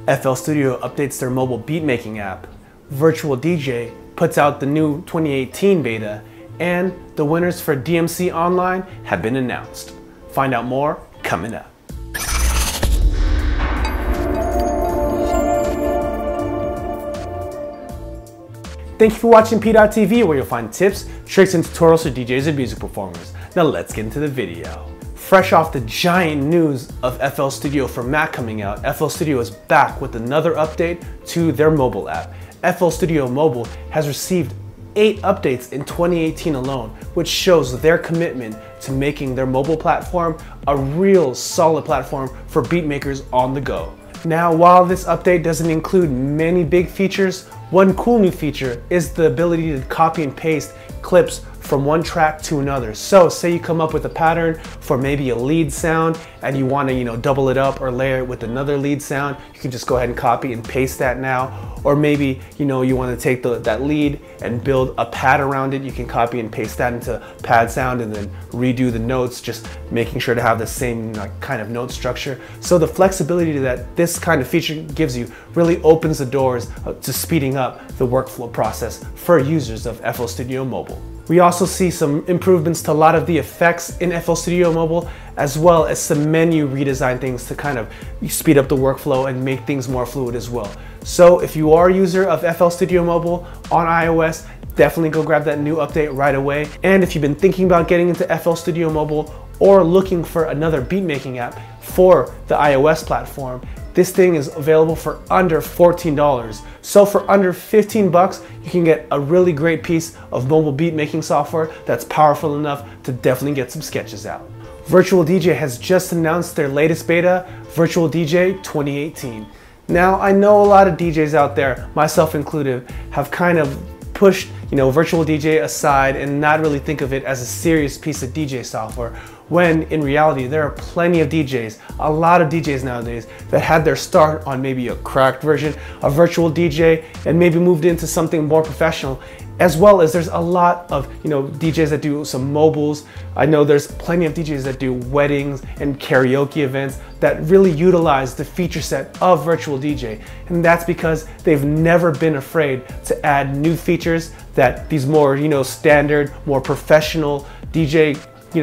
FL Studio updates their mobile beatmaking app, Virtual DJ puts out the new 2018 beta, and the winners for DMC Online have been announced. Find out more coming up. Thank you for watching P.TV, where you'll find tips, tricks, and tutorials for DJs and music performers. Now let's get into the video. Fresh off the giant news of FL Studio for Mac coming out, FL Studio is back with another update to their mobile app. FL Studio Mobile has received 8 updates in 2018 alone, which shows their commitment to making their mobile platform a real solid platform for beatmakers on the go. Now, while this update doesn't include many big features, one cool new feature is the ability to copy and paste clips from one track to another. So say you come up with a pattern for maybe a lead sound and you want to, double it up or layer it with another lead sound, you can just go ahead and copy and paste that now. Or maybe, you want to take that lead and build a pad around it. You can copy and paste that into pad sound and then redo the notes, just making sure to have the same kind of note structure. So the flexibility that this kind of feature gives you really opens the doors to speeding up the workflow process for users of FL Studio Mobile. We also see some improvements to a lot of the effects in FL Studio Mobile, as well as some menu redesign things to kind of speed up the workflow and make things more fluid as well. So if you are a user of FL Studio Mobile on iOS, definitely go grab that new update right away. And if you've been thinking about getting into FL Studio Mobile or looking for another beatmaking app for the iOS platform, this thing is available for under $14. So for under 15 bucks, you can get a really great piece of mobile beat making software that's powerful enough to definitely get some sketches out. Virtual DJ has just announced their latest beta, Virtual DJ 2018. Now, I know a lot of DJs out there, myself included, have kind of pushed Virtual DJ aside and not really think of it as a serious piece of DJ software, when in reality there are plenty of DJs, a lot of DJs nowadays, that had their start on maybe a cracked version of Virtual DJ and maybe moved into something more professional, as well as there's a lot of DJs that do some mobiles. I know there's plenty of DJs that do weddings and karaoke events that really utilize the feature set of Virtual DJ, and that's because they've never been afraid to add new features that these more standard, more professional DJ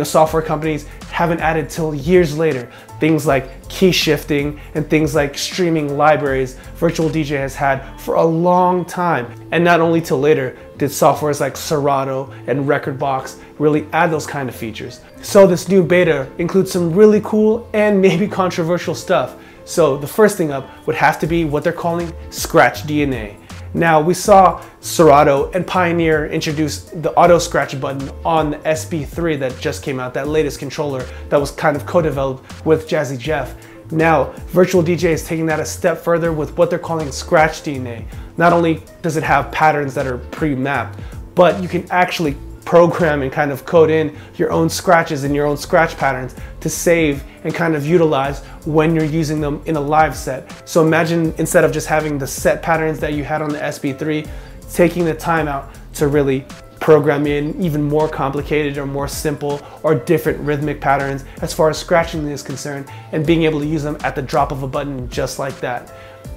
software companies haven't added till years later. Things like key shifting and things like streaming libraries, Virtual DJ has had for a long time. And not only till later did softwares like Serato and Rekordbox really add those kind of features. So this new beta includes some really cool and maybe controversial stuff. So the first thing up would have to be what they're calling Scratch DNA. Now, we saw Serato and Pioneer introduce the auto scratch button on the SB3 that just came out, that latest controller that was kind of co-developed with Jazzy Jeff. Now, Virtual DJ is taking that a step further with what they're calling Scratch DNA. Not only does it have patterns that are pre-mapped, but you can actually program and kind of code in your own scratches and your own scratch patterns to save and kind of utilize when you're using them in a live set. So imagine, instead of just having the set patterns that you had on the SB3, taking the time out to really program in even more complicated or more simple or different rhythmic patterns as far as scratching is concerned, and being able to use them at the drop of a button just like that.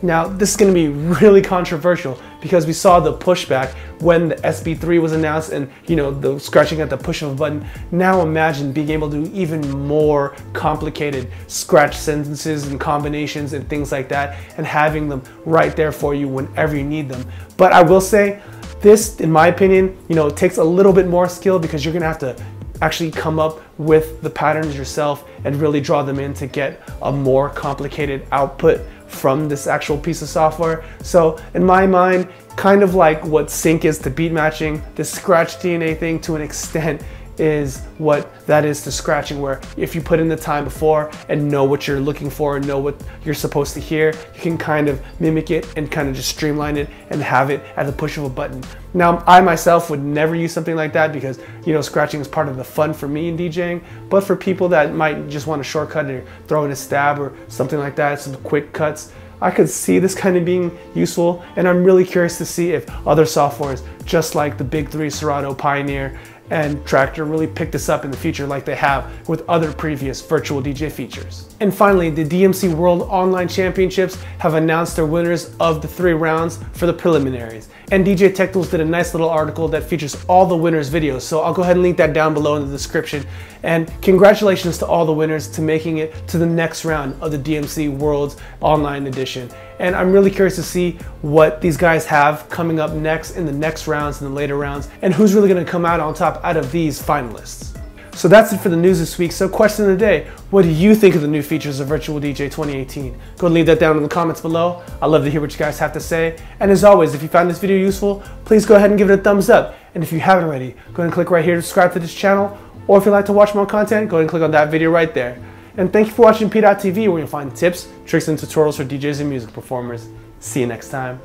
Now, this is going to be really controversial because we saw the pushback when the SB3 was announced and the scratching at the push of a button. Now imagine being able to do even more complicated scratch sentences and combinations and things like that, and having them right there for you whenever you need them. But I will say this, in my opinion, it takes a little bit more skill because you're going to have to actually come up with the patterns yourself and really draw them in to get a more complicated output from this actual piece of software. So in my mind, kind of like what sync is to beat matching, the Scratch DNA thing to an extent is what that is to scratching, where if you put in the time before and know what you're looking for and know what you're supposed to hear, you can kind of mimic it and kind of just streamline it and have it at the push of a button. Now, I myself would never use something like that because scratching is part of the fun for me in DJing, but for people that might just want a shortcut or throw in a stab or something like that, some quick cuts, I could see this kind of being useful, and I'm really curious to see if other softwares, just like the big three, Serato, Pioneer, and Tractor really pick this up in the future like they have with other previous virtual DJ features. And finally, the DMC World Online Championships have announced their winners of the 3 rounds for the preliminaries. And DJ Tech Tools did a nice little article that features all the winners' videos, so I'll go ahead and link that down below in the description. And congratulations to all the winners to making it to the next round of the DMC World's Online Edition. And I'm really curious to see what these guys have coming up next in the next rounds and the later rounds, and who's really going to come out on top out of these finalists. So that's it for the news this week. So question of the day, what do you think of the new features of Virtual DJ 2018? Go and leave that down in the comments below. I'd love to hear what you guys have to say. And as always, if you found this video useful, please go ahead and give it a thumbs up. And if you haven't already, go ahead and click right here to subscribe to this channel. Or if you'd like to watch more content, go ahead and click on that video right there. And thank you for watching P.TV, where you'll find tips, tricks, and tutorials for DJs and music performers. See you next time.